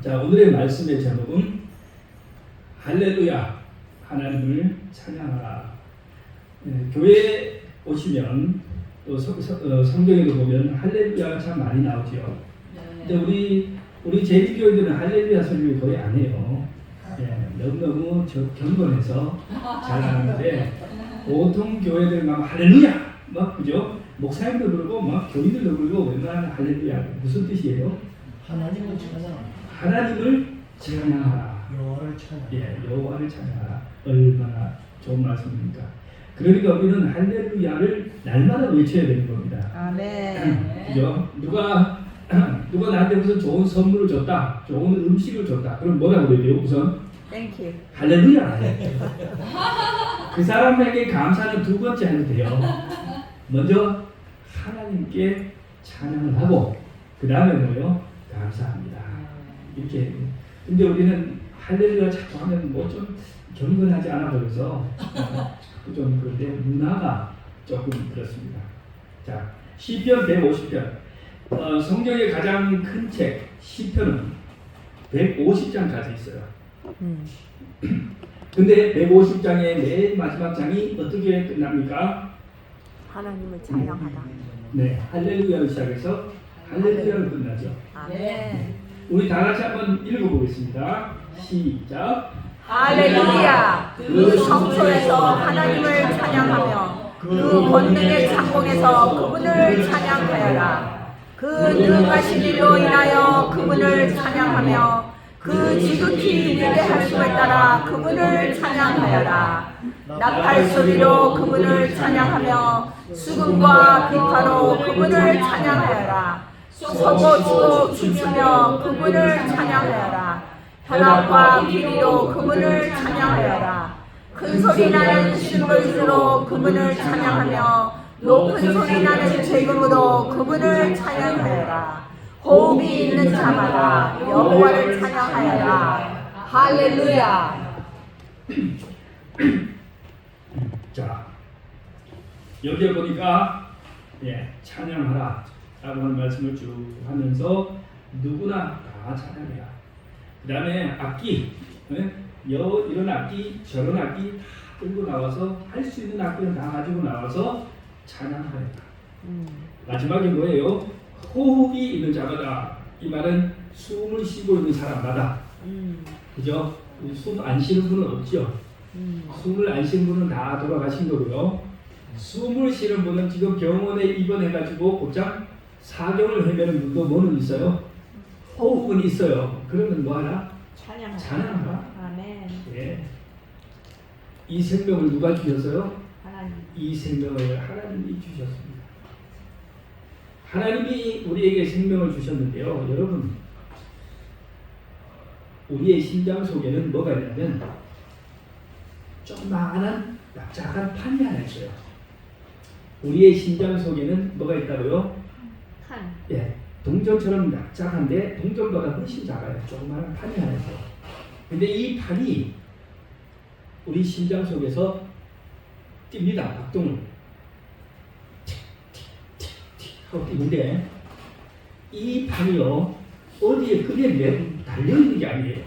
자, 오늘의 말씀의 제목은 할렐루야, 하나님을 찬양하라. 교회에 오시면 또 성경에도 보면 할렐루야가 참 많이 나오죠. 근데 우리 제주교회들은 할렐루야 설교를 거의 안 해요. 너무너무 경건해서 잘 하는데 보통 교회들 막 할렐루야 막 그죠? 목사님도 그러고 막 교인들도 그러고 웬만하면 할렐루야 무슨 뜻이에요? 하나님을 찬양. 하나님을 찬양하라. 여호와를 찬양. 여호와를 찬양하라. 얼마나 좋은 말씀입니까? 그러니까 우리는 할렐루야를 날마다 외쳐야 되는 겁니다. 아멘. 그죠? 누가 나한테 무슨 좋은 선물을 줬다, 좋은 음식을 줬다. 그럼 뭐라고 그래야 돼요? 우선 땡큐. 할렐루야. 그 사람에게 감사는 두 번째 해도 돼요. 먼저 하나님께 찬양을 하고 그 다음에 뭐요? 감사합니다. 이렇게. 근데 우리는 할렐루야 자꾸 하면 뭐 좀 경건하지 않아 보여서 좀 그런데 문화가 조금 그렇습니다. 자, 시편 150편. 성경의 가장 큰 책 시편은 150장까지 있어요. 근데 150장의 맨 마지막 장이 어떻게 끝납니까? 하나님을 찬양하다. 네, 할렐루야로 시작해서 할렐루야로 끝나죠. 아멘. 우리 다 같이 한번 읽어보겠습니다. 시작. 할렐루야. 그 성소에서 하나님을 찬양하며 그 권능의 창공에서 그분을 찬양하여라. 그 능하신 일로 인하여 그분을 찬양하며 그 지극히 위대하심을 따라 그분을 찬양하여라. 나팔 소리로 그분을 찬양하며 수금과 비파로 그분을 찬양하여라. 서고 춤추며 그분을 찬양하여라. 현악과 비리로 그분을 찬양하여라. 큰 소리 나는 신물주로 그분을 찬양하며 높은 소리 나는 재금으로 그분을 찬양하여라. 호흡이 있는 자마다 여호와를 찬양하여라. 할렐루야. 자, 여기에 보니까 찬양하라 라고 하는 말씀을 쭉 하면서 누구나 다 찬양해라. 그 다음에 악기, 이런 악기, 저런 악기 다 들고 나와서 할 수 있는 악기는 다 가지고 나와서 찬양하라. 마지막에 뭐예요? 호흡이 있는 자마다. 이 말은 숨을 쉬고 있는 사람마다. 그죠? 숨 안 쉬는 분은 없죠. 숨을 안 쉬는 분은 다 돌아가신 거고요. 숨을 쉬는 분은 지금 병원에 입원해가지고 곧장 사경을 헤매는 분도 뭐는 있어요? 호흡은 있어요. 그러면 뭐하라? 찬양하라. 아멘. 예. 이 생명을 누가 주셨어요? 하나님. 이 생명을 하나님이 주셨습니다. 하나님이 우리에게 생명을 주셨는데요. 여러분, 우리의 심장 속에는 뭐가 있냐면 조그마한 납작한 판이 하나 있어요. 우리의 심장 속에는 뭐가 있다고요? 판. 동전처럼 납작한데 동전보다 훨씬 작아요. 조그마한 판이 하나 있어요. 근데 이 판이 우리 심장 속에서 뜁니다. 박동을 틱틱틱틱 하고 뛰는데 이 판이요 어디에 그게 달려있는 게 아니에요.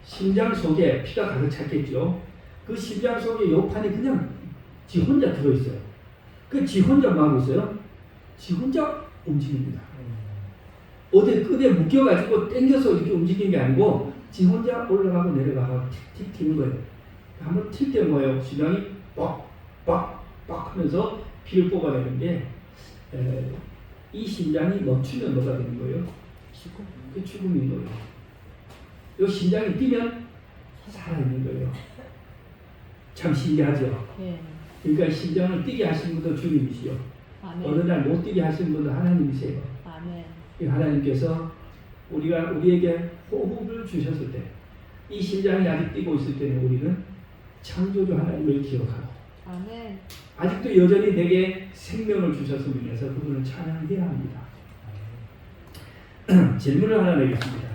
심장 속에 피가 가득 찼겠죠. 그 심장 속에 이 판이 그냥 지 혼자 들어있어요. 그 지 혼자 뭐 하고 있어요? 지 혼자 움직입니다. 어디 끈에 묶여가지고 당겨서 이렇게 움직이는 게 아니고 지 혼자 올라가고 내려가고 틱틱 튀는 거예요. 한번 튈 때 뭐예요? 심장이 빡빡빡 하면서 피를 뽑아내는데 이 심장이 멈추면 뭐가 되는 거예요? 그 죽음인 거예요. 이 심장이 뛰면 살아있는 거예요. 참 신기하죠? 그러니까 심장을 뛰게 하시는 분도 주님이시요. 어느 날 못 뛰게 하시는 분도 하나님이세요. 아멘. 하나님께서 우리에게 호흡을 주셨을 때, 이 심장이 아직 뛰고 있을 때는 우리는 창조주 하나님을 기억하고, 아멘. 아직도 여전히 내게 생명을 주셨음을 인해서 그분을 찬양해야 합니다. 질문을 하나 내겠습니다.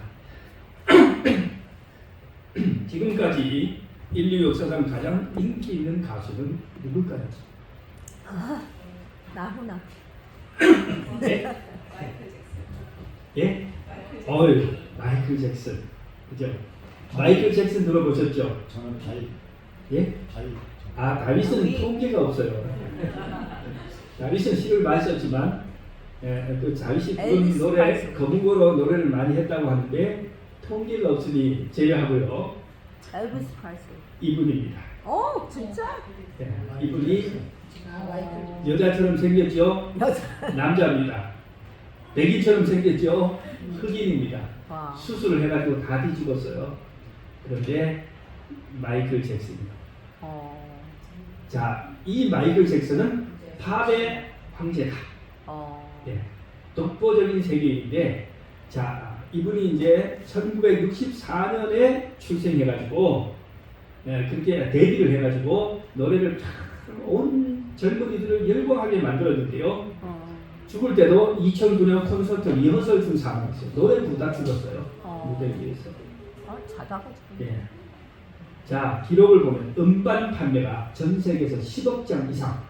지금까지 인류 역사상 가장 인기 있는 가수는 누굴까요? 나훈아. 네? 예? 마이클 잭슨, 그죠? 마이클 잭슨 들어보셨죠? 저는 다이. 예? 다이. 아, 다윗은 통계가 없어요. 다윗은 시를 많이 썼지만, 그 다윗이 부른 엘비스 노래, 프레슬리. 거북으로 노래를 많이 했다고 하는데 통계가 없으니 제외하고요. 엘비스 프레슬리. 이분입니다. 어, 진짜? 이분이 여자처럼 생겼죠? 남자입니다. 백인처럼 생겼죠? 흑인입니다. 와. 수술을 해가지고 다 뒤집었어요. 그런데 마이클 잭슨입니다. 어. 자, 이 마이클 잭슨은 팝의 황제다. 예, 독보적인 세계인데, 자, 이분이 이제 1964년에 출생해가지고, 그렇게 데뷔를 해가지고 노래를 온 젊은이들을 열광하게 만들었는데요. 죽을 때도 2009년 콘서트 리허설 중 사망했어요. 노래 부르다 죽었어요. 무대 위에서. 자다가 죽었네. 예. 자, 기록을 보면 음반 판매가 전 세계에서 10억 장 이상.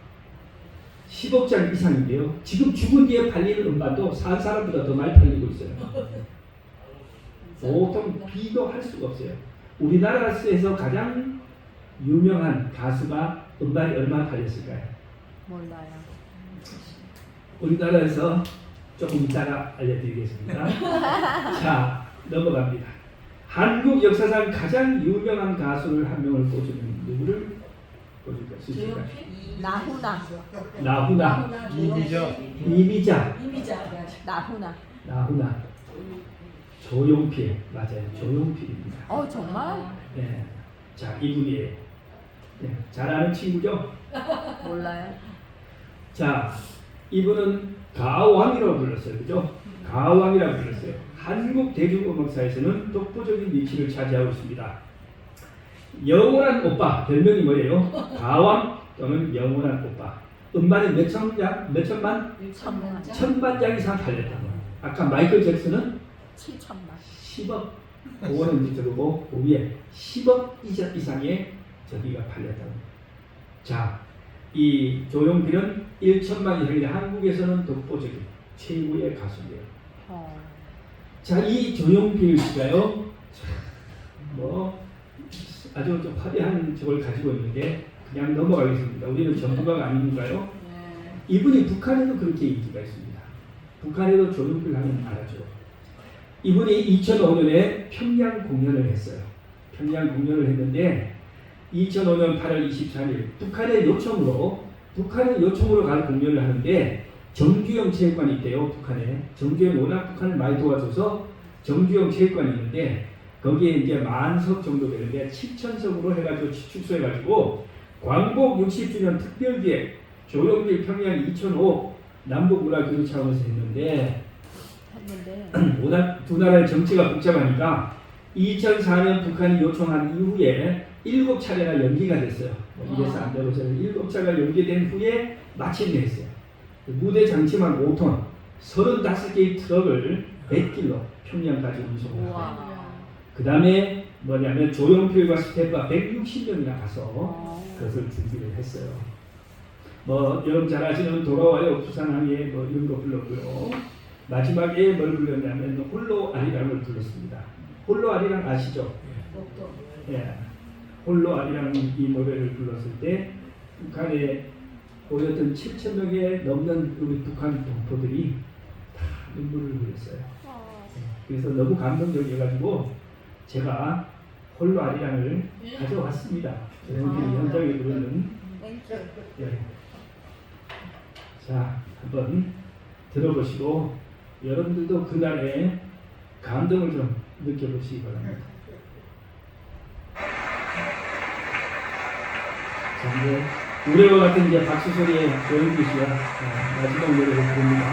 10억 장 이상인데요. 지금 죽은 뒤에 팔리는 음반도 산 사람보다 더 많이 팔리고 있어요. 보통 비교할 수가 없어요. 우리나라에서 가장 유명한 가수가 음반이 얼마나 팔렸을까요? 몰라요. 우리나라에서 조금 이따가 알려드리겠습니다. 자, 넘어갑니다. 한국 역사상 가장 유명한 가수를 한 명을 꼽으면 누구를 꼽을 수 있을까요? 나훈아. 나훈아, 이미죠. 이미자, 나훈아. 조용필, 맞아요. 조용필입니다. 정말? 네. 자, 이분이에요. 네. 잘 아는 친구죠? 몰라요. 자, 이분은 가왕이라고 불렀어요. 그죠? 가왕이라고 불렀어요. 한국 대중음악사에서는 독보적인 위치를 차지하고 있습니다. 영원한 오빠, 별명이 뭐예요? 가왕 또는 영원한 오빠. 음반이 몇 천만? 천만 장 이상 팔렸다고. 아까 마이클 잭슨은 7천만. 10억. 그거는 이제 저거고, 그 위에 10억 이상의 저기가 팔렸다고. 자, 이 조용필은 1천만 이상인데 한국에서는 독보적인 최고의 가수예요. 자, 이 조용필 씨가요, 뭐 아주 좀 화려한 저걸 가지고 있는데 그냥 넘어가겠습니다. 우리는 전문가가 아니니까요. 이분이 북한에도 그렇게 인기가 있습니다. 북한에도 조용필 하면 알아죠. 이분이 2005년에 평양 공연을 했어요. 평양 공연을 했는데 2005년 8월 24일 북한의 요청으로 갈 공연을 하는데 정주영 체육관이 있대요. 북한에. 정주영 워낙 북한을 많이 도와줘서 정주영 체육관이 있는데 거기에 이제 10,000석 정도 되는데 7,000석으로 해가지고 축소해가지고 광복 60주년 특별기획 조용필 평양 2005 남북문화교류 차원에서 했는데 두 나라의 정치가 복잡하니까 2004년 북한이 요청한 이후에 7차례나 연기가 됐어요. 이래서 안 되고 저는 7차례가 연기된 후에 마침내 했어요. 무대 장치만 5톤, 35개의 트럭을 100길로 평양까지 운송을 하고 그 다음에 뭐냐면 조용필과 스태프가 160명이나 가서 그것을 준비를 했어요. 뭐 여러분 잘 아시는 돌아와요 부산항에 뭐 이런 거 불렀고요. 마지막에 뭘 불렀냐면 홀로 아리랑을 불렀습니다. 홀로 아리랑 아시죠? 예. 홀로 아리랑 이 노래를 불렀을 때 북한에 모였던 7,000명에 넘는 우리 북한 동포들이 다 눈물을 흘렸어요. 그래서 너무 감동적이어가지고 제가 홀로 아리랑을 가져왔습니다. 여러분들이 현장에 부르는. 예. 자, 한번 들어보시고 여러분들도 그날의 감동을 좀 느껴보시기 바랍니다. 자, 이제 우레와 같은 이제 박수 소리에 조용필 씨가 마지막 노래를 부릅니다.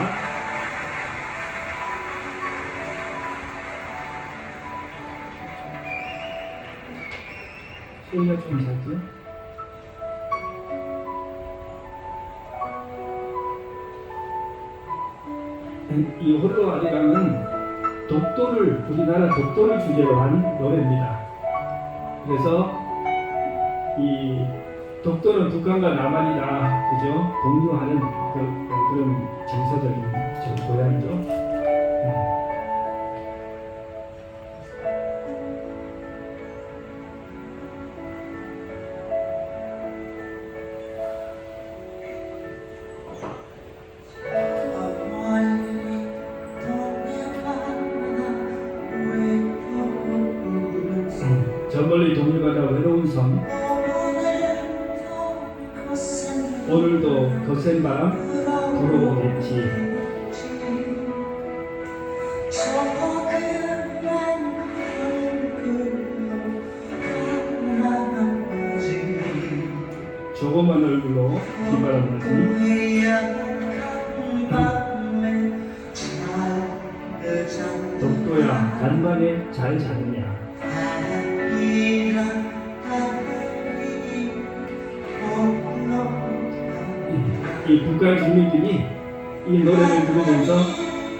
소리가 좀 작죠? 이 홀로 아리랑은 독도를 우리나라 독도를 주제로 한 노래입니다. 그래서 이 독도는 북한과 남한이다, 그죠? 공유하는 그런 정서적인 고향이죠. 저 멀리 동료가다 외로운 섬 오늘도 거센 바람 불어오겠지. 조그만 얼굴로 비바람 맞으니 독도야 간만에 잘 자느냐. 이 북한 주민들이 이 노래를 들으면서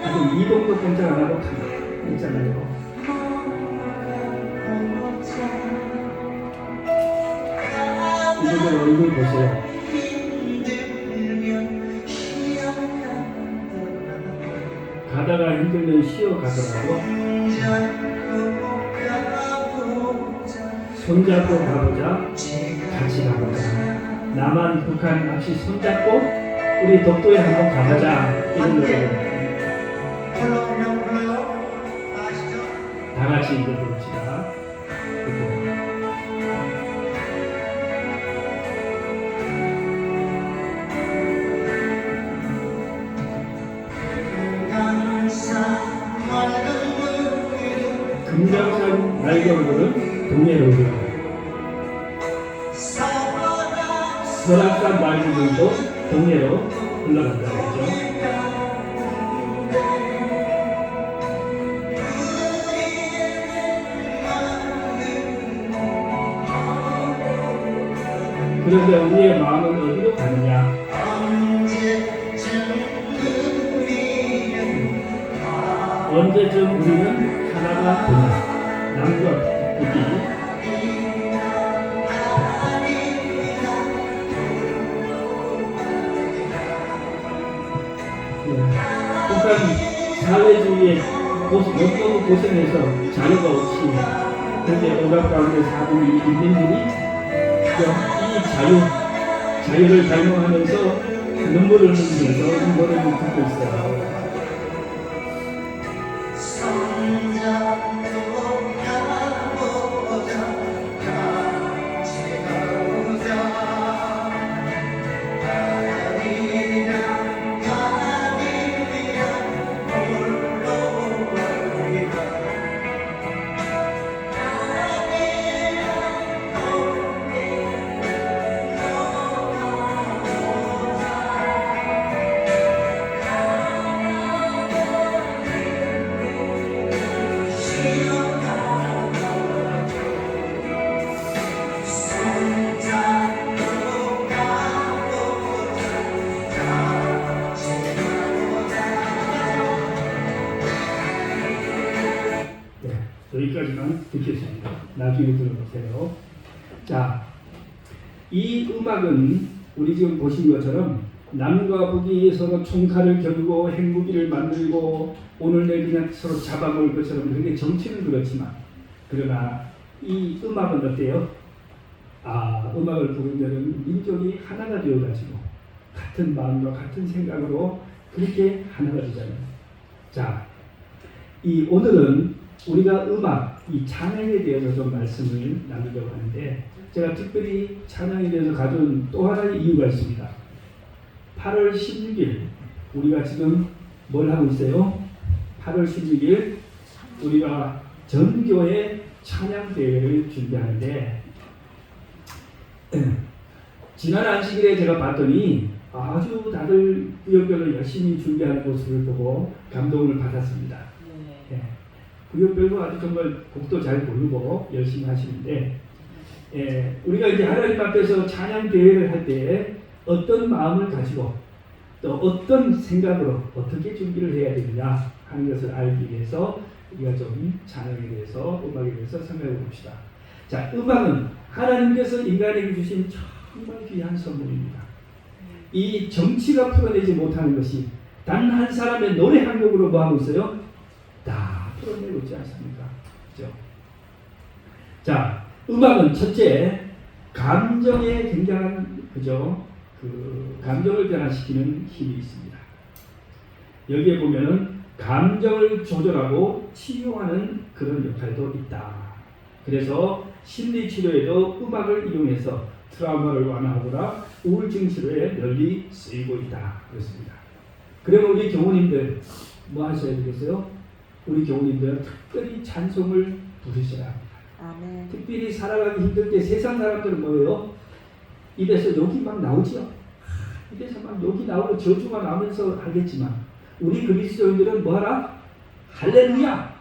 아주 이동도 꼼짝 안 하고 가만히 있잖아요. 이분들 얼굴 보세요. 가다가 힘들면 쉬어가더라도 손잡고 가보자. 같이 가보자. 남한 북한 없이 손잡고 우리 독도에 한번 가보자. 이런 노래를 다 같이 이제 부릅시다. 금강산 날개오르는 동해로드 설악산 말들도 동해로 흘러간다고 했죠. 그런데 우리의 마음은 어디로 가느냐? 언제쯤 우리는 하나가 되냐? 남과 북이 북한 사회주의에 너무 고생해서 자유가 없이 그렇게 억압 가운데 사는 이 인민들이 이 자유를 갈망하면서 눈물을 흘리면서 이 노래를 듣고 있어요. 여기까지만 듣겠습니다. 나중에 들어보세요. 자, 이 음악은 우리 지금 보신 것처럼 남과 북이 서로 총칼을 겨누고 핵무기를 만들고 오늘 내일 그냥 서로 잡아먹을 것처럼 그렇게 정치는 그렇지만 그러나 이 음악은 어때요? 음악을 부르면 민족이 하나가 되어가지고 같은 마음과 같은 생각으로 그렇게 하나가 되잖아요. 자, 이 오늘은 우리가 음악, 이 찬양에 대해서 좀 말씀을 나누려고 하는데 제가 특별히 찬양에 대해서 가져온 또 하나의 이유가 있습니다. 8월 16일 우리가 지금 뭘 하고 있어요? 8월 16일 우리가 전교회 찬양 대회를 준비하는데 지난 안식일에 제가 봤더니 아주 다들 구역별로 열심히 준비하는 모습을 보고 감동을 받았습니다. 네. 구역별로 아주 정말 곡도 잘 부르고 열심히 하시는데 우리가 이제 하나님 앞에서 찬양 대회를 할 때 어떤 마음을 가지고 또 어떤 생각으로 어떻게 준비를 해야 되느냐 하는 것을 알기 위해서 우리가 좀 찬양에 대해서 음악에 대해서 생각해 봅시다. 자, 음악은 하나님께서 인간에게 주신 정말 귀한 선물입니다. 이 정치가 풀어내지 못하는 것이 단 한 사람의 노래 한 곡으로 뭐 하고 있어요? 다 풀어내고 있지 않습니까? 그렇죠? 자, 음악은 첫째 감정에 굉장한 그 감정을 변화시키는 힘이 있습니다. 여기에 보면은 감정을 조절하고 치유하는 그런 역할도 있다. 그래서 심리치료에도 음악을 이용해서 트라우마를 완화하거나 우울증 치료에 널리 쓰이고 있다. 그렇습니다. 그러면 우리 교우님들 뭐 하셔야 되겠어요? 우리 교우님들은 특별히 찬송을 부르셔야 합니다. 아멘. 특별히 살아가기 힘들 때 세상 사람들은 뭐예요? 입에서 욕이 막 나오지요. 입에서 막 욕이 나오고 저주가 나오면서 하겠지만 우리 그리스도인들은 뭐하라? 할렐루야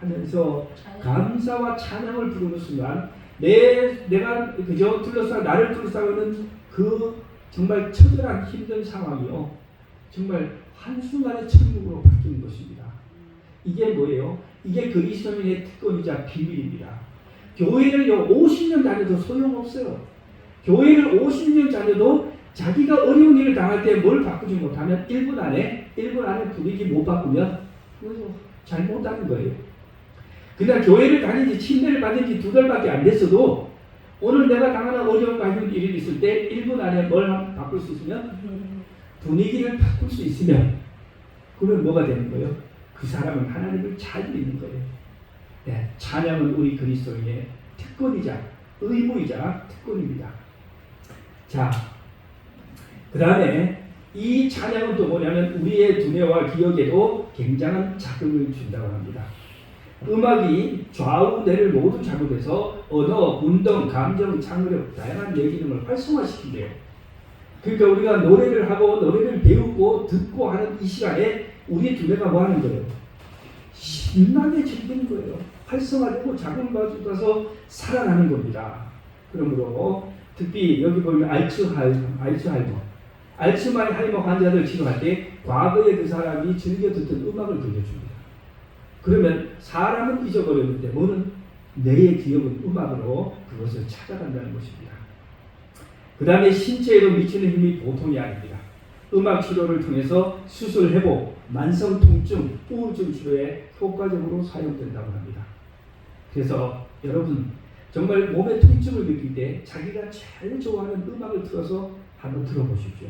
하면서 감사와 찬양을 부르는 순간 내가 그저 나를 둘러싸는 그 정말 처절한 힘든 상황이요 정말 한순간에 천국으로 바뀌는 것입니다. 이게 뭐예요? 이게 그리스도인의 특권이자 비밀입니다. 교회를 50년 다녀도 소용없어요. 교회를 50년 다녀도 자기가 어려운 일을 당할 때 뭘 바꾸지 못하면 1분 안에 분위기 못 바꾸면 그것은 잘못하는 거예요. 그냥 교회를 다니지 침례를 받은 지 2달밖에 안 됐어도 오늘 내가 당하는 어려움과 힘든 일이 있을 때 1분 안에 뭘 바꿀 수 있으면 분위기를 바꿀 수 있으면 그러면 뭐가 되는 거예요? 그 사람은 하나님을 잘 믿는 거예요. 네, 찬양은 우리 그리스도인의 특권이자 의무이자 특권입니다. 자, 그 다음에 이 찬양은 또 뭐냐면 우리의 두뇌와 기억에도 굉장한 자극을 준다고 합니다. 음악이 좌우 뇌를 모두 자극해서 언어, 운동, 감정, 창의력, 다양한 뇌 기능을 활성화시킨대요. 그러니까 우리가 노래를 하고 노래를 배우고 듣고 하는 이 시간에 우리 두뇌가 뭐 하는 거예요? 신나게 즐기는 거예요. 활성화되고 자극을 받아서 살아나는 겁니다. 그러므로 특히 여기 보면 알츠하이머 환자들 치료할 때 과거에 그 사람이 즐겨 듣던 음악을 들려줍니다. 그러면 사람은 잊어버렸는데 뭐는 뇌의 기억은 음악으로 그것을 찾아간다는 것입니다. 그 다음에 신체에도 미치는 힘이 보통이 아닙니다. 음악 치료를 통해서 수술 회복, 만성 통증, 우울증 치료에 효과적으로 사용된다고 합니다. 그래서 여러분 정말 몸의 통증을 느낄 때 자기가 제일 좋아하는 음악을 틀어서 한번 들어보십시오.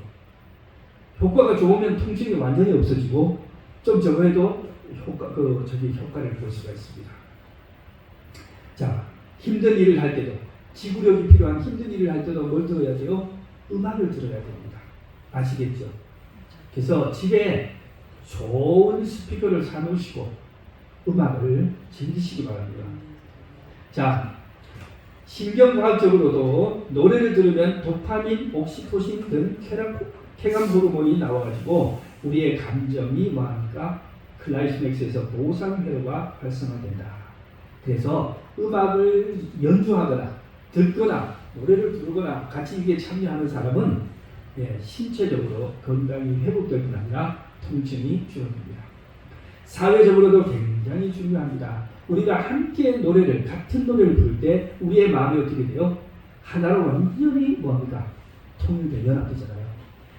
효과가 좋으면 통증이 완전히 없어지고 좀 적어도 효과를 볼 수가 있습니다. 자, 힘든 일을 할 때도 지구력이 필요한 힘든 일을 할 때도 뭘 들어야 돼요? 음악을 들어야 됩니다. 아시겠죠? 그래서 집에 좋은 스피커를 사놓으시고 음악을 즐기시기 바랍니다. 자, 신경과학적으로도 노래를 들으면 도파민, 옥시토신 등 쾌감 호르몬이 나와가지고 우리의 감정이 뭐하니까 클라이맥스에서 보상회로가 활성화된다. 그래서 음악을 연주하거나 듣거나 노래를 부르거나 같이 이게 참여하는 사람은 신체적으로 건강이 회복될 뿐 아니라 통증이 줄어듭니다. 사회적으로도 굉장히 중요합니다. 우리가 함께 같은 노래를 부를 때 우리의 마음이 어떻게 돼요? 하나로 완전히 뭐합니까? 통일돼 연합되잖아요.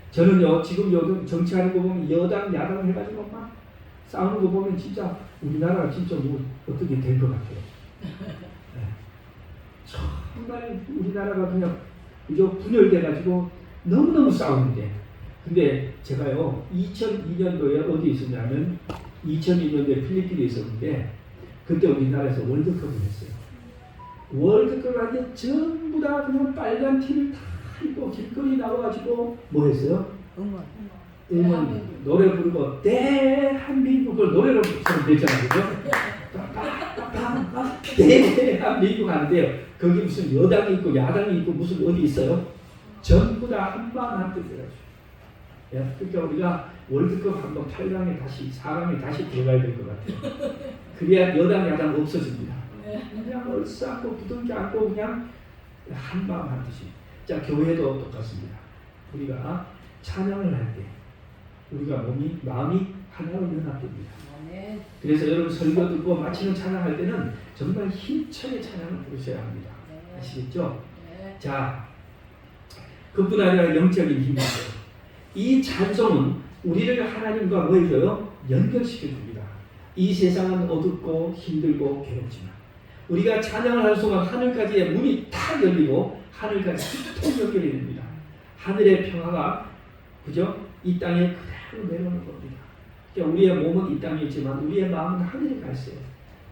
저는요 지금 요즘 정치하는 거 보면 여당 야당 해가지고 막 싸우는 거 보면 진짜 우리나라가 진짜 뭐 어떻게 될 것 같아요. 네. 정말 우리나라가 그냥 그저 분열돼가지고 너무너무 싸우는데 근데 제가요 2002년도에 어디 있었냐면 2002년도에 필리핀에 있었는데 그때 우리나라에서 월드컵을 했어요. 월드컵을 하는데 전부 다 그냥 빨간 티를 다 입고 길거리 나와가지고 뭐 했어요? 음원 노래 부르고 대한민국을 노래로 됐잖아요. 그죠? 대한민국 하는데요. 거기 무슨 여당이 있고 야당이 있고 무슨 어디 있어요? 전부 다 한마음 한뜻이라죠. 그러니까 우리가 월드컵 한번 8강에 다시 4강에 다시 들어가야 될 것 같아요. 그래야 여당 야당 없어집니다. 그냥 얼싸안고 부둥켜 안고 그냥 한마음 한뜻이. 자, 교회도 똑같습니다. 우리가 찬양을 할 때 우리가 마음이 하나로 연합됩니다. 그래서 여러분 설교 듣고 마치는 찬양할 때는 정말 힘차게 찬양을 부르셔야 합니다. 아시겠죠? 자, 그뿐 아니라 영적인 힘이 있어요. 이 찬송은 우리를 하나님과 뭐 해줘요? 연결시켜줍니다. 이 세상은 어둡고 힘들고 괴롭지만 우리가 찬양을 하는 순간 하늘까지의 문이 탁 열리고 하늘까지 통 연결이 됩니다. 하늘의 평화가 그죠? 이 땅에 그대로 내려오는 겁니다. 그러니까 우리의 몸은 이 땅에 있지만 우리의 마음은 하늘에 가 있어요.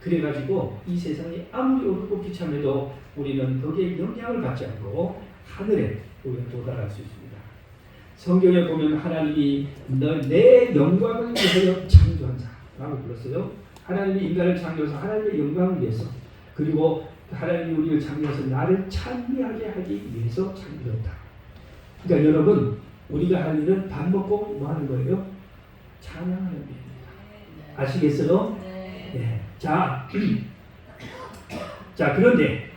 그래가지고 이 세상이 아무리 어렵고 비참해도 우리는 거기에 영향을 받지 않고 하늘에 우리가 도달할 수 있습니다. 성경에 보면 하나님이 내 영광을 위하여 창조한 자라고 불렀어요. 하나님이 인간을 창조해서 하나님의 영광을 위해서, 그리고 하나님이 우리를 창조해서 나를 찬미하게 하기 위해서 창조했다. 그러니까 여러분, 우리가 할 일은 밥 먹고 뭐 하는 거예요? 찬양하는 일입니다. 아시겠어요? 네. 자, 그런데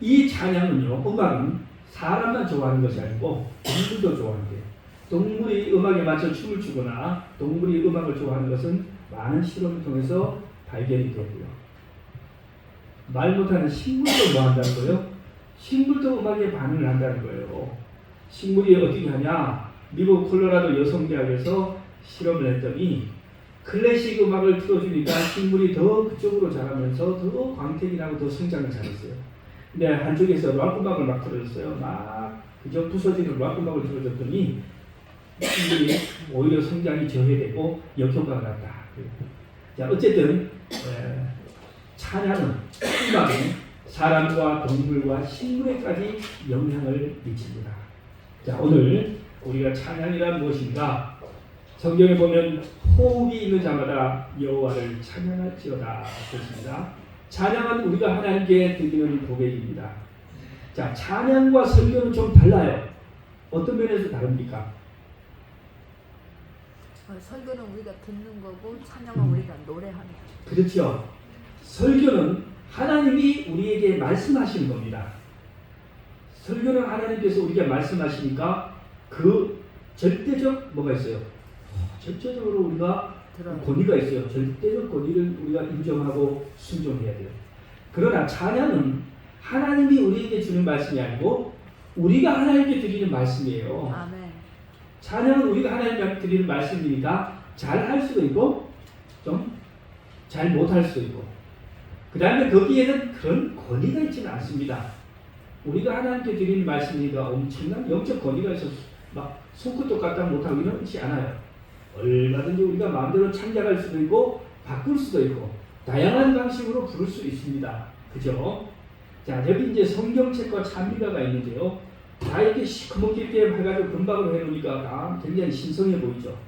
이 찬양은요, 음악은 사람만 좋아하는 것이 아니고 동물도 좋아한대요. 동물이 음악에 맞춰 춤을 추거나 동물이 음악을 좋아하는 것은 많은 실험을 통해서 발견이 되고요. 말 못하는 식물도 뭐 한다는 거예요? 식물도 음악에 반응을 한다는 거예요. 식물이 어떻게 하냐? 미국 콜로라도 여성대학에서 실험을 했더니 클래식 음악을 틀어주니까 식물이 더 그쪽으로 자라면서 더 광택이 나고 더 성장을 잘했어요. 근데 한쪽에서 락 음악을 막 틀어줬어요. 막 그저 부서지는 락 음악을 틀어줬더니 식물이 오히려 성장이 저해되고 역효과가 났다. 자, 어쨌든 찬양은, 음악은 사람과 동물과 식물에까지 영향을 미칩니다. 자, 오늘 우리가 찬양이란 무엇인가? 성경에 보면 호흡이 있는 자마다 여호와를 찬양할지어다 그렇습니다. 찬양은 우리가 하나님께 드리는 고백입니다. 자, 찬양과 설교는 좀 달라요. 어떤 면에서 다릅니까? 설교는 우리가 듣는 거고 찬양은 우리가 노래하는 거. 그렇죠. 설교는 하나님이 우리에게 말씀하시는 겁니다. 설교는 하나님께서 우리가 말씀하시니까 그 절대적 뭐가 있어요? 절대적으로 우리가 권위가 있어요. 절대적 권위를 우리가 인정하고 순종해야 돼요. 그러나 찬양은 하나님이 우리에게 주는 말씀이 아니고 우리가 하나님께 드리는 말씀이에요. 아멘. 찬양은 우리가 하나님께 드리는 말씀이니까 잘 할 수도 있고 좀 잘 못할 수도 있고, 그 다음에 거기에는 그런 권위가 있지는 않습니다. 우리가 하나님께 드리는 말씀이니까 엄청난 영적 권위가 있어서 막 손끝도 갖다 못하고 이러지 않아요. 얼마든지 우리가 마음대로 창작할 수도 있고 바꿀 수도 있고 다양한 방식으로 부를 수 있습니다. 그죠? 자, 여기 이제 성경책과 찬미가가 있는데요. 다 이렇게 시커멓게 이렇게 해가지고 금박으로 해놓으니까 굉장히 신성해 보이죠.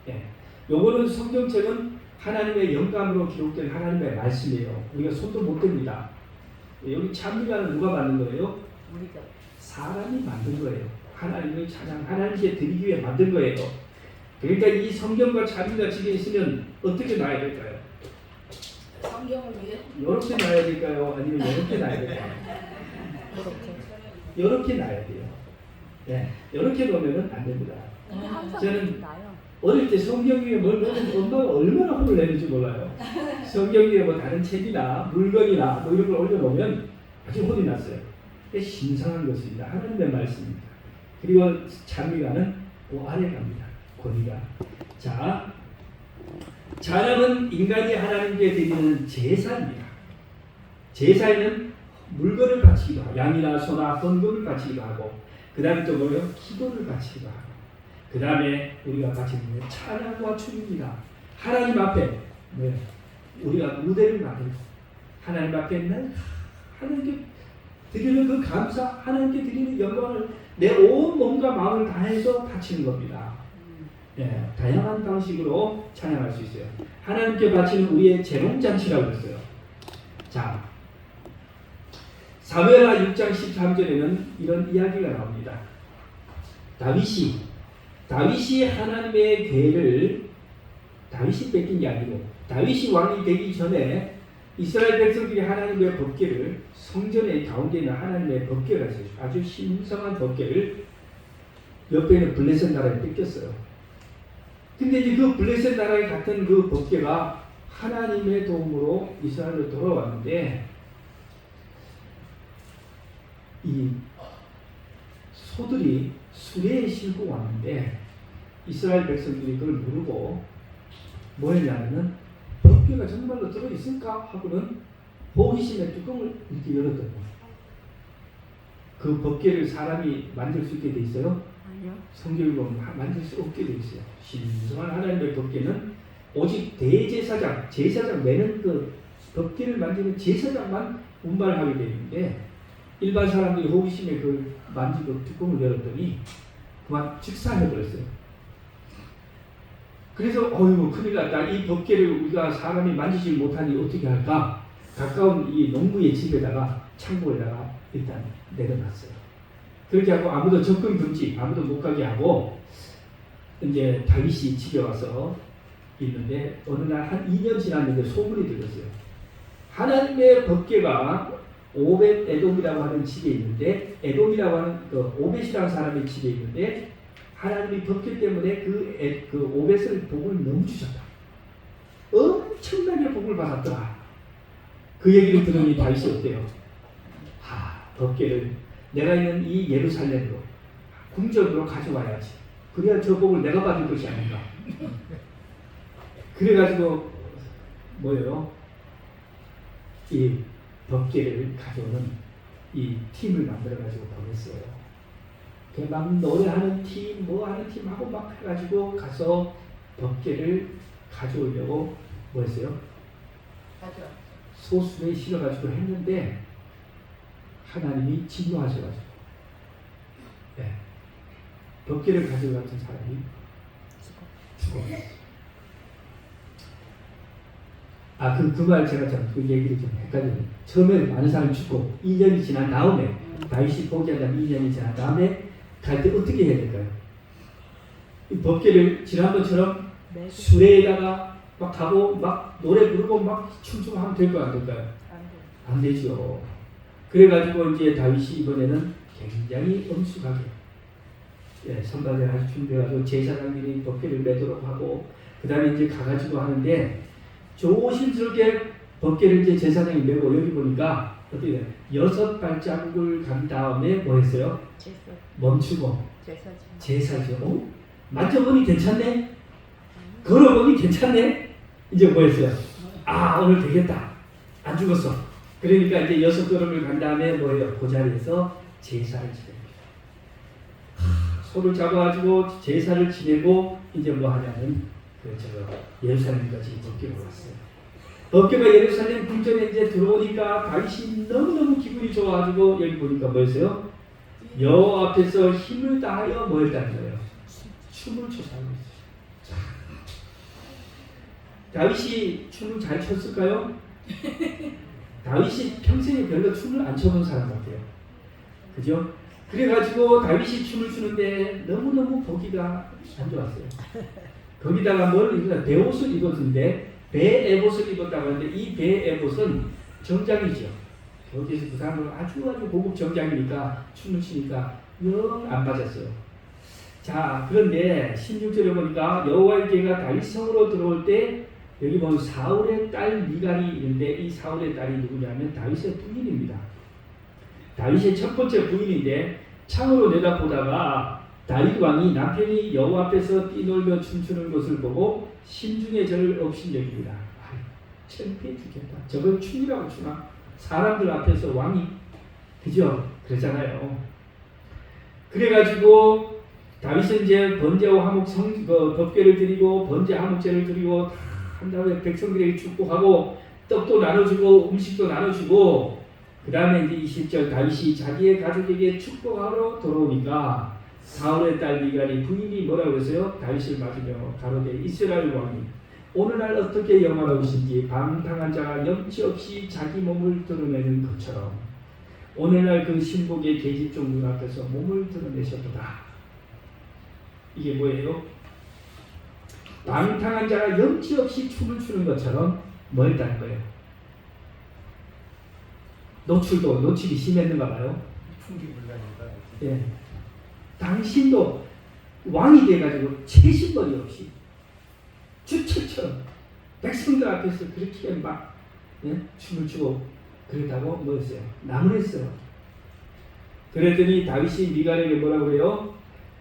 예. 요거는 성경책은 하나님의 영감으로 기록된 하나님의 말씀이에요. 우리가 손도 못 댑니다. 여기 찬미가는 누가 만든 거예요? 우리가. 사람이 만든 거예요. 하나님의 찬양, 하나님께 드리기 위해 만든 거예요. 그러니까 이 성경과 찬미가 집에 있으면 어떻게 놔야 될까요? 성경을 위해? 이렇게 놔야 될까요? 아니면 이렇게 놔야 될까요? 이렇게 놔야 돼요. 네, 이렇게 놓으면 안 됩니다. 항상 저는 나요. 어릴 때 성경 위에 뭘 놓으면 엄마가 얼마나 혼을 내는지 몰라요. 성경 위에 뭐 다른 책이나 물건이나 뭐 이런 걸 올려놓으면 아주 혼이 났어요. 이게 신성한 것입니다. 하나님의 말씀입니다. 그리고 찬미가는 그 아래 갑니다. 권위가. 자, 찬양은 인간이 하나님께 드리는 제사입니다. 제사에는 물건을 바치기도 하고, 양이나 소나 헌금을 바치기도 하고, 그 다음에 또 뭐예요? 기도를 바치기도 하고, 그 다음에 우리가 바치는 게 찬양과 춤입니다. 하나님 앞에 우리가 무대를 만들고 하나님 앞에 있는 하나님께 드리는 그 감사, 하나님께 드리는 영광을 내 온 몸과 마음을 다해서 바치는 겁니다. 네, 다양한 방식으로 찬양할 수 있어요. 하나님께 바치는 우리의 재롱잔치라고 했어요. 자, 사무엘하 6장 13절에는 이런 이야기가 나옵니다. 다윗이 하나님의 괴를 다윗이 뺏긴 게 아니고 다윗이 왕이 되기 전에 이스라엘 백성들이 하나님의 법궤를, 성전의 가운데 있는 하나님의 법궤가 있어요. 아주 신성한 법궤를 옆에 있는 블레셋 나라에 뺏겼어요. 근데 이제 그 블레셋 나라에 같은 그 법궤가 하나님의 도움으로 이스라엘로 돌아왔는데, 이 소들이 수레에 싣고 왔는데 이스라엘 백성들이 그걸 모르고 뭐 했냐면은 법궤가 정말로 들어있을까 하고는 호기심에 뚜껑을 이렇게 열었던 거예요. 그 법궤를 사람이 만들 수 있게 돼 있어요? 아니요. 성경에 보면 만들 수 없게 돼 있어요. 신성한 하나님의 법궤는 오직 대제사장, 제사장 매는 그 덮개를 만지는 제사장만 운반하게 되는데 일반 사람들이 호기심에 그 만지고 뚜껑을 열었더니 그만 즉사해버렸어요. 그래서 어이구 큰일 났다. 이 덮개를 우리가 사람이 만지지 못하니 어떻게 할까? 가까운 이 농부의 집에다가 창고에다가 일단 내려놨어요. 그렇게 하고 아무도 접근 금지, 아무도 못 가게 하고 이제 다윗이 집에 와서 있는데 어느 날 한 2년 지났는데 소문이 들렸어요. 하나님의 덮개가 오벳 에돔이라고 하는 집에 있는데 에돔이라고 하는 그 오벳이라는 사람의 집에 있는데 하나님이 덮개 때문에 그 오벳을 복을 너무 주셨다. 엄청나게 복을 받았더라. 그 얘기를 들으니 다윗이 어때요? 덮개를 내가 있는 이 예루살렘으로 궁전으로 가져와야지. 그래야 저 복을 내가 받을 것이 아닌가. 그래가지고 뭐예요? 이 덮개를 가져오는 이 팀을 만들어가지고 보냈어요. 막 노래하는 팀, 뭐 하는 팀하고 막 해가지고 가서 덮개를 가져오려고 뭐 했어요? 소수에 실어가지고 했는데 하나님이 진노하셔가지고 덮개를 가져갔던 사람이 죽어갔어요. 그 말 제가 그 얘기를 좀 헷갈리네. 처음에 많은 사람이 죽고 2년이 지난 다음에 다윗이 포기하다면 2년이 지난 다음에 갈 때 어떻게 해야 될까요? 이 덮개를 지난번처럼 수레에다가 막 가고 막 노래 부르고 막 춤추고 하면 될까요? 안 될까요? 안 되죠. 그래가지고 이제 다윗이 이번에는 굉장히 엄숙하게 선발을 아주 준비해가지고 제사장들이 덮개를 매도록 하고 그 다음에 이제 가가지고 하는데 조심스럽게 덮개를 이제 제사장이 메고 여기 보니까 어떻게 돼요? 6발자국을 간 다음에 뭐 했어요? 멈추고 제사죠. 만져보니 괜찮네? 걸어보니 괜찮네? 이제 뭐 했어요? 오늘 되겠다. 안 죽었어. 그러니까 이제 6걸음을 간 다음에 뭐예요? 그 자리에서 제사를 지냅니다. 소를 잡아가지고 제사를 지내고 이제 뭐 하냐면 예루살렘까지 덮개가 왔어요. 덮개가 예루살렘 궁전에 이제 들어오니까 다윗이 너무너무 기분이 좋아가지고 여기 보니까 뭐였어요? 여호와 앞에서 힘을 다하여 뭐 했다는 거예요? 춤을 춰사고 있어요. 다윗이 춤을 잘 췄을까요? 다윗이 평생에 별로 춤을 안 춰본 사람 같아요. 그죠? 그래가지고 다윗이 춤을 추는데 너무너무 보기가 안 좋았어요. 거기다가 뭘 입었나? 배옷을 입었는데 배에봇을 입었다고 하는데 이 배에봇은 정장이죠. 여기서 그 사람은 아주 고급 정장이니까 춤을 추니까 영 안 맞았어요. 자, 그런데 16절에 보니까 여호와의 개가 다윗 성으로 들어올 때 여기 보면 사울의 딸 미갈이 있는데 이 사울의 딸이 누구냐면 다윗의 부인입니다. 다윗의 첫 번째 부인인데 창으로 내다보다가 다윗 왕이 남편이 여호와 앞에서 뛰놀며 춤추는 것을 보고 심중에 저를 업신여깁니다. 창피해 죽겠다. 저걸 춤이라고 추나? 사람들 앞에서 왕이 그죠? 그러잖아요. 그래가지고 다윗은 이제 번제와 화목 덮개를 드리고 번제 화목제를 드리고 한 다음에 백성들에게 축복하고 떡도 나눠주고 음식도 나눠주고 그 다음에 이제 20절 다윗이 자기의 가족에게 축복하러 돌아오니까 사울의 딸 미갈이 부인이 뭐라고 했어요? 다윗을 맞으며 가로되 이스라엘 왕이 오늘날 어떻게 영화로우신지 방탕한 자가 염치 없이 자기 몸을 드러내는 것처럼 오늘날 그 신복의 계집종 눈 앞에서 몸을 드러내셨도다. 이게 뭐예요? 방탕한 자가 염치 없이 춤을 추는 것처럼 뭐 했다는 거예요? 노출이 심했는가 봐요. 풍기불량이다. 예. 당신도 왕이 돼가지고 채신머리 없이 주처처럼 백성들 앞에서 그렇게 막 춤을 추고 그랬다고 뭐였어요? 나무랬어요. 그랬더니 다윗이 미갈에게 뭐라고 그래요?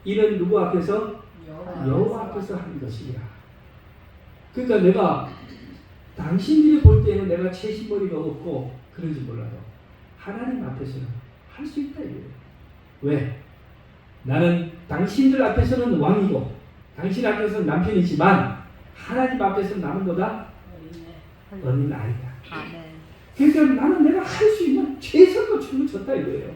이는 누구 앞에서? 여호와 앞에서 한 것이야. 그러니까 내가 당신들이 볼 때는 내가 채신머리가 없고 그런지 몰라도 하나님 앞에서는 할 수 있다 이거예요. 왜? 나는 당신들 앞에서는 왕이고 당신 앞에서는 남편이지만 하나님 앞에서 나는 거다 어린 아이다. 아멘. 그러니까 나는 내가 할 수 있는 최선을 춤을 췄다 이거예요.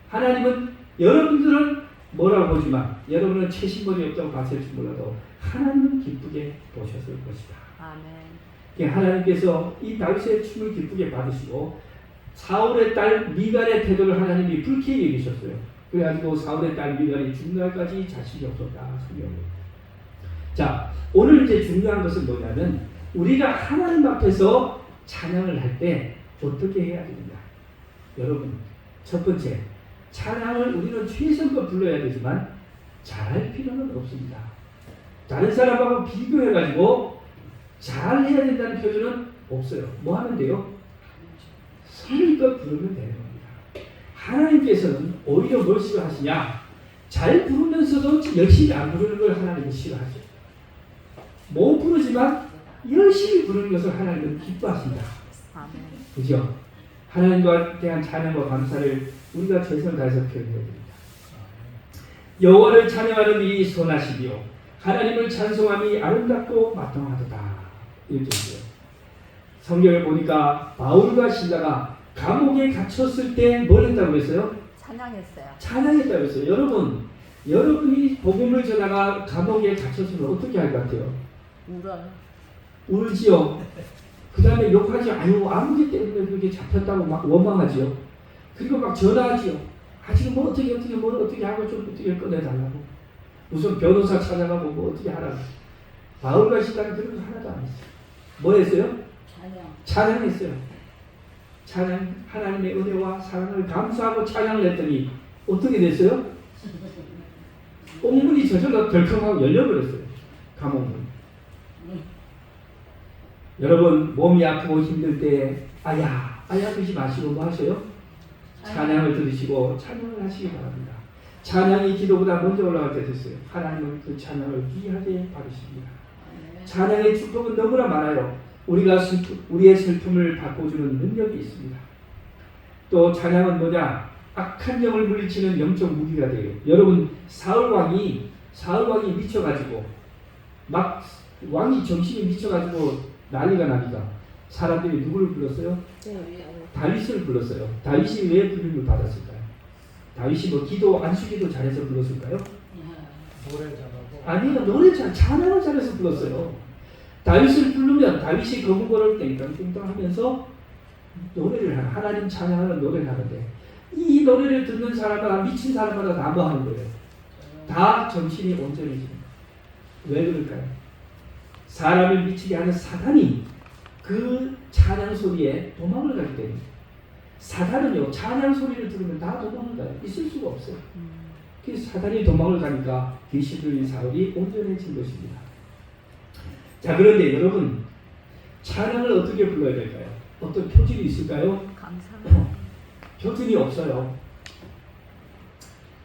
하나님은 여러분들은 뭐라고 보지만 여러분은 최신머리 없다고 봤을지 몰라도 하나님은 기쁘게 보셨을 것이다. 아멘. 하나님께서 이 다윗의 춤을 기쁘게 받으시고 사울의 딸 미갈의 태도를 하나님이 불쾌히 여기셨어요. 그래가지고 사울의 딸 미갈이 죽는 날까지 자식이 없었다. 자, 오늘 이제 중요한 것은 뭐냐면 우리가 하나님 앞에서 찬양을 할 때 어떻게 해야 됩니다. 여러분, 첫 번째, 찬양을 우리는 최선껏 불러야 되지만 잘할 필요는 없습니다. 다른 사람하고 비교해가지고 잘해야 된다는 표준은 없어요. 뭐 하면 돼요? 성의껏 부르면 되는 겁니다. 하나님께서는 오히려 뭘 싫어하시냐? 잘 부르면서도 열심히 안 부르는 걸 하나님은 싫어하죠. 못 부르지만 열심히 부르는 것을 하나님은 기뻐하신다. 아멘. 그죠? 하나님과 대한 찬양과 감사를 우리가 최선을 다해서 표현해야 됩니다. 여호와를 찬양하는 일이 선하시며 하나님을 찬송함이 아름답고 마땅하도다. 이렇게 있어요. 성경을 보니까 바울과 실라가 감옥에 갇혔을 때 뭘 했다고 했어요? 찬양했어요. 찬양했다고 했어요. 여러분이 복음을 전하가 감옥에 갇혔으면 어떻게 할 것 같아요? 울어요. 울지요. 그 다음에 욕하지. 아유, 아무개 때문에 그렇게 잡혔다고 막 원망하지요. 그리고 막 전화하지요. 지금 뭐 어떻게 하고 좀 어떻게 꺼내달라고. 무슨 변호사 찾아가고 뭐 어떻게 하라고. 바울과 시다는 그런 거 하나도 안 했어요. 뭐 했어요? 찬양했어요. 찬양, 하나님의 은혜와 사랑을 감사하고 찬양을 했더니 어떻게 됐어요? 옥문이 저절로 덜컹하고 열려버렸어요. 감옥문. 여러분, 몸이 아프고 힘들 때 아야 그러지 마시고 뭐 하세요? 찬양을 들으시고 찬양을 하시기 바랍니다. 찬양이 기도보다 먼저 올라갈 때 됐어요. 하나님은 그 찬양을 귀하게 받으십니다. 찬양의 축복은 너무나 많아요. 우리의 슬픔을 바꿔주는 능력이 있습니다. 또 찬양은 뭐냐? 악한 영을 물리치는 영적 무기가 돼요. 여러분, 사울 왕이 미쳐가지고 막 왕이 정신이 미쳐가지고 난리가 나니까 사람들이 누구를 불렀어요? 다윗을 불렀어요. 다윗이 왜 부름을 받았을까요? 다윗이 뭐 기도 안수기도 잘해서 불렀을까요? 노래를 잘하고. 아니요, 찬양을 잘해서 불렀어요. 다윗을 부르면 다윗이 거북거릴 땡깡땡깡 하면서 노래를 하나님 찬양하는 노래를 하는데 이 노래를 듣는 사람마다 미친 사람마다 다 뭐 하는 거예요? 다 정신이 온전해지는 거예요. 왜 그럴까요? 사람을 미치게 하는 사단이 그 찬양 소리에 도망을 가기 때문에 사단은요 찬양 소리를 들으면 다 도망을 가요. 있을 수가 없어요. 그래서 사단이 도망을 가니까 귀신 들린 사울이 온전해진 것입니다. 자, 그런데 여러분, 찬양을 어떻게 불러야 될까요? 어떤 표준이 있을까요? 감사합니다. 표준이 없어요.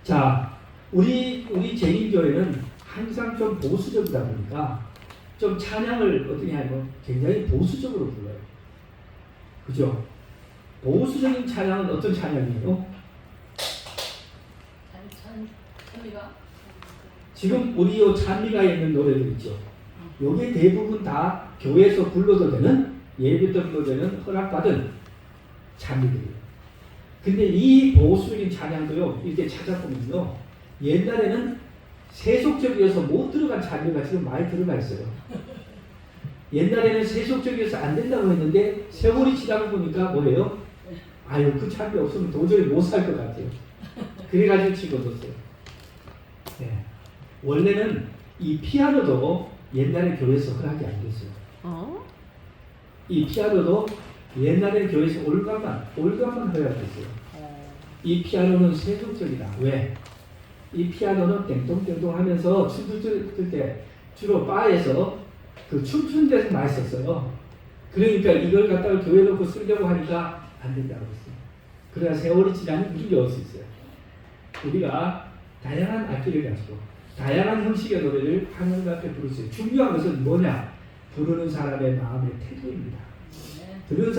자, 우리 제일교회는 항상 좀 보수적이다 보니까 좀 찬양을 어떻게 하면 굉장히 보수적으로 불러요. 그죠? 보수적인 찬양은 어떤 찬양이에요? 지금 우리 요 찬미가에 있는 노래들 있죠. 요게 대부분 다 교회에서 불러도 되는, 예배 때 불러도 되는 허락받은 찬미들이에요. 근데 이 보수적인 찬양도요, 이렇게 찾아보면요, 옛날에는 세속적이어서 못 들어간 찬미가 지금 많이 들어가 있어요. 옛날에는 세속적이어서 안 된다고 했는데 세월이 지나고 보니까 뭐예요? 아유, 그 찬미 없으면 도저히 못 살 것 같아요. 그래가지고 집어넣었어요. 네. 원래는 이 피아노도 옛날에 교회에서 허락이 안 됐어요. 이 피아노도 옛날에 교회에서 올가만 허락됐어요. 이 피아노는 세속적이다. 왜? 이 피아노는 땡동땡동 하면서 춤출 때 주로 바에서 그 춤추는 데서 많이 썼어요. 그러니까 이걸 갖다가 교회에 놓고 쓰려고 하니까 안 된다고 했어요. 그래야 세월이 지나면 물려올 수 있어요. 우리가 다양한 악기를 가지고 다양한 형식의 노래를 하나님 앞에 부를 수 있어요. 중요한 것은 뭐냐? 부르는 사람의 마음의 태도입니다. 부르는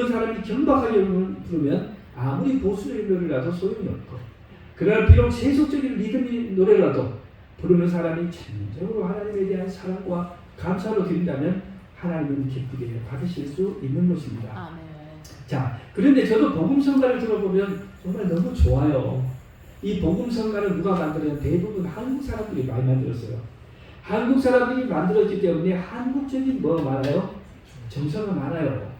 사람이 경박하게 부르면 아무리 보수적인 노래라도 소용이 없고, 그러나 비록 세속적인 리듬의 노래라도 부르는 사람이 전적으로 하나님에 대한 사랑과 감사로 드린다면 하나님은 기쁘게 받으실 수 있는 것입니다. 아멘. 자, 그런데 저도 복음성가를 들어보면 정말 너무 좋아요. 이 복음성가를 누가 만들었냐면 대부분 한국 사람들이 많이 만들었어요. 한국 사람들이 만들었기 때문에 한국적인 뭐 많아요? 정서가 많아요.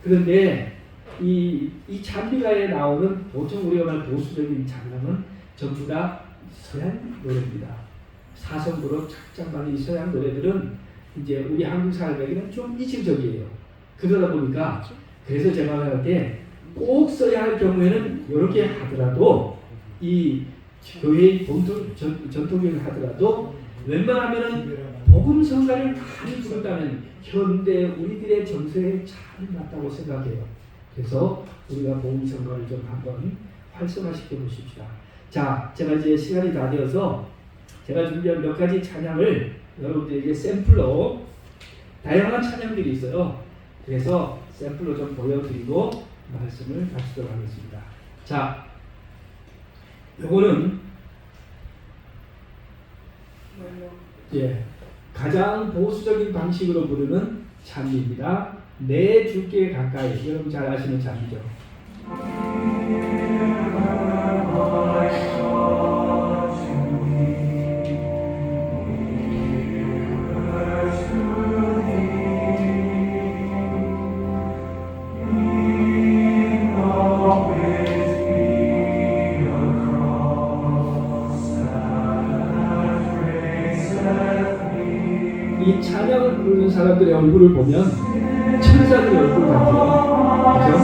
그런데 이 찬미가에 나오는 보통 우리가 말 보수적인 찬양은 전부 다 서양 노래입니다. 사성부로 착착 많은 이 서양 노래들은 이제 우리 한국 사람에게는 좀 이질적이에요. 그러다 보니까 그래서 제가 말할 때 꼭 써야 할 경우에는 이렇게 하더라도 이 교회의 전통적인 하더라도 웬만하면은 복음성가를 많이 부른다면 현대 우리들의 정서에 잘 맞다고 생각해요. 그래서 우리가 복음성가를 좀 한번 활성화시켜 보십시다. 자, 제가 이제 시간이 다 되어서 제가 준비한 몇 가지 찬양을 여러분들에게 샘플로 다양한 찬양들이 있어요. 그래서 샘플로 좀 보여드리고 말씀을 마치도록 하겠습니다. 자, 요거는 가장 보수적인 방식으로 부르는 찬미입니다. 내 주께 가까이. 여러분 잘 아시는 찬미죠. 이 찬양을 부르는 사람들의 얼굴을 보면 천사들의 얼굴 같아요. 그죠?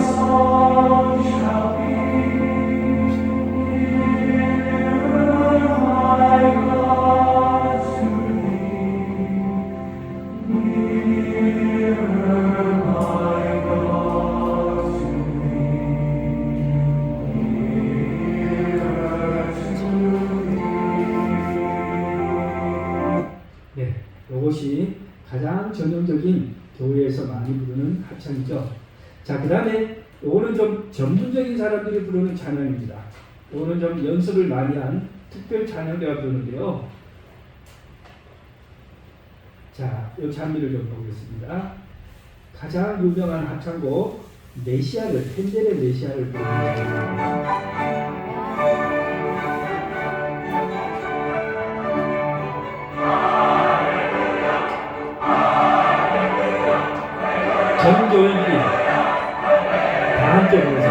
네, 이것이 가장 전형적인 교회에서 많이 부르는 합창이죠. 자, 그 다음에 이거는 좀 전문적인 사람들이 부르는 찬양입니다. 이거는 좀 연습을 많이 한 특별 찬양대가 부르는데요. 자, 이 찬미를 좀 보겠습니다. 가장 유명한 합창곡 메시아를, 핸델의 메시아를 부르는 찬양입니다. 전교인들이 다 함께 부르서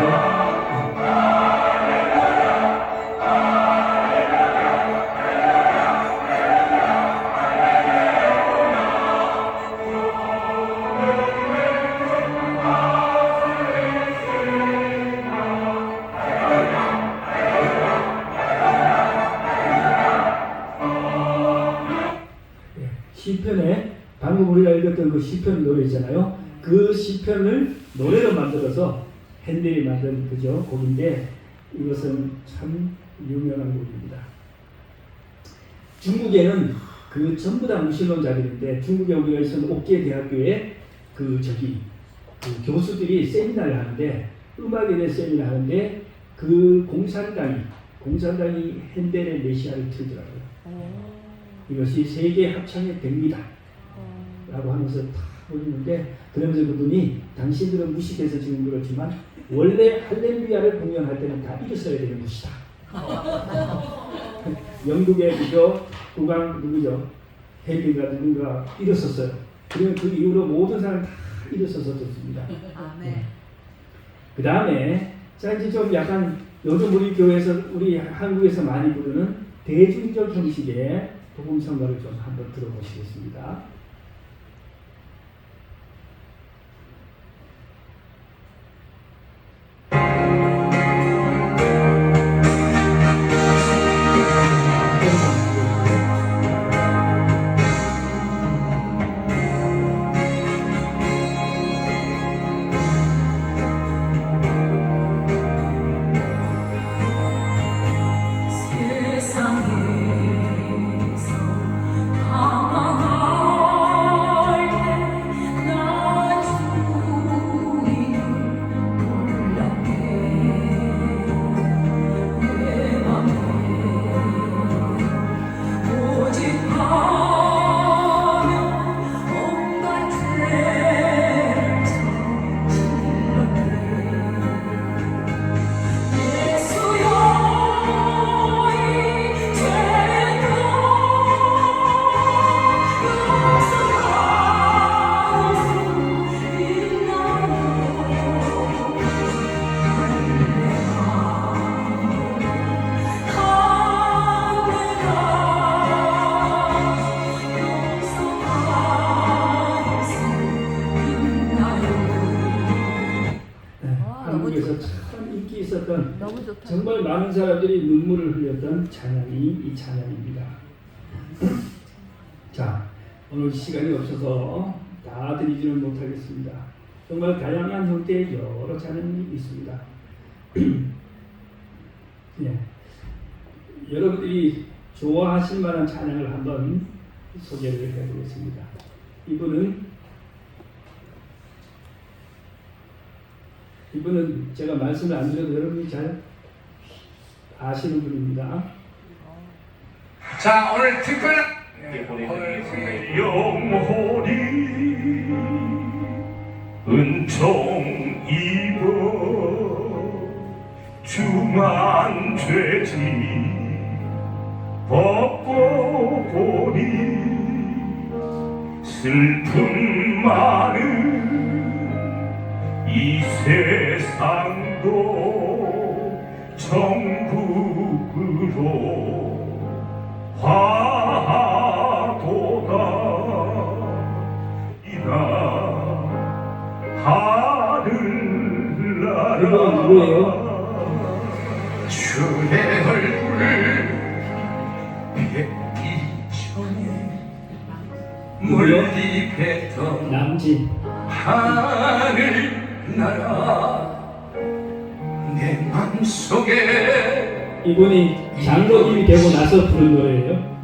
시편에 방금 우리가 읽었던 그 시편 노래 있잖아요. 그 시편을 노래로 만들어서 핸델이 만든 그죠 곡인데 이것은 참 유명한 곡입니다. 중국에는 그 전부 다 무신론자들인데 중국에 우리가 있었던 옥계 대학교에 그 교수들이 세미나를 하는데 음악에 대해 세미나 하는데 그 공산당이 핸델의 메시아를 틀더라고요. 이것이 세계 합창의 백미다 라고 하면서 다 보이는데 그러면서 그분이 당신들은 무식해서 지금 그렇지만 원래 할렐루야를 공연할 때는 다 일어서야 되는 것이다. 영국의 국왕 누구죠? 헨리가 누군가 일어섰어요. 그러면 그 이후로 모든 사람 다 일어서서 듣습니다. 아멘. 그 다음에 자 이제 좀 약간 요즘 우리 교회에서 우리 한국에서 많이 부르는 대중적 형식의 복음성가를 좀 한번 들어보시겠습니다. 세상에서 방황하는 보면 너무 좋다. 정말 많은 사람들이 눈물을 흘렸던 찬양이 이 찬양입니다. 자, 오늘 시간이 없어서 다 드리지는 못하겠습니다. 정말 다양한 형태의 여러 찬양이 있습니다. 예. 여러분들이 좋아하실 만한 찬양을 한번 소개를 해보겠습니다. 이분은 제가 말씀을 안 드려도 여러분이 잘 아시는 분입니다. 자, 오늘 특별한 영혼이 은총 입어 주만 죄지 벗고보니 슬픔 많은 이 세상도 천국으로 화도다 이나 하늘나라 이건 누구예요? 주의 얼굴을 뵙기 전에 누구요? 멀리 뵀던 남진. 하늘나라 내 맘속에 이분이 장로님이 되고 나서 부른 노래예요.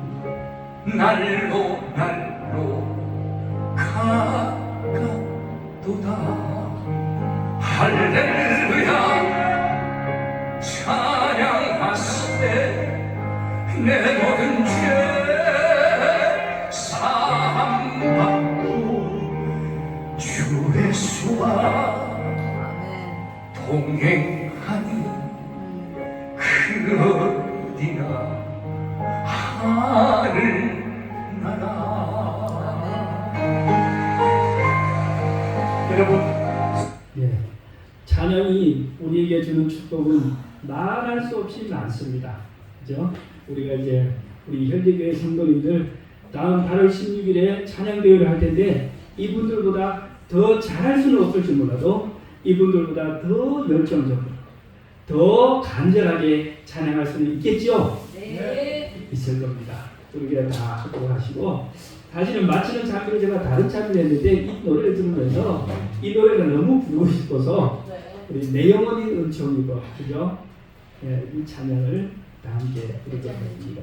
날로 가도다 할렐루야 찬양하시되 내 모든 죄 사함받고 주 예수와 아멘. 동행하니 그 어디나 하늘나라. 여러분 예. 찬양이 우리에게 주는 축복은 말할 수 없이 많습니다. 그죠? 우리가 이제 우리 현대교회 성도님들 다음 8월 16일에 찬양대회를 할 텐데 이분들보다 더 잘할 수는 없을지 몰라도 이분들보다 더 열정적으로 더 간절하게 찬양할 수는 있겠죠? 네. 있을 겁니다. 우리가 다 합독하시고 사실은 마치는 장면을 제가 다른 장면을 했는데 이 노래를 들으면서 이 노래가 너무 부르고 싶어서 우리 내 영혼이 은총이고 그죠? 예, 이 찬양을 다 함께 부르게 됩니다.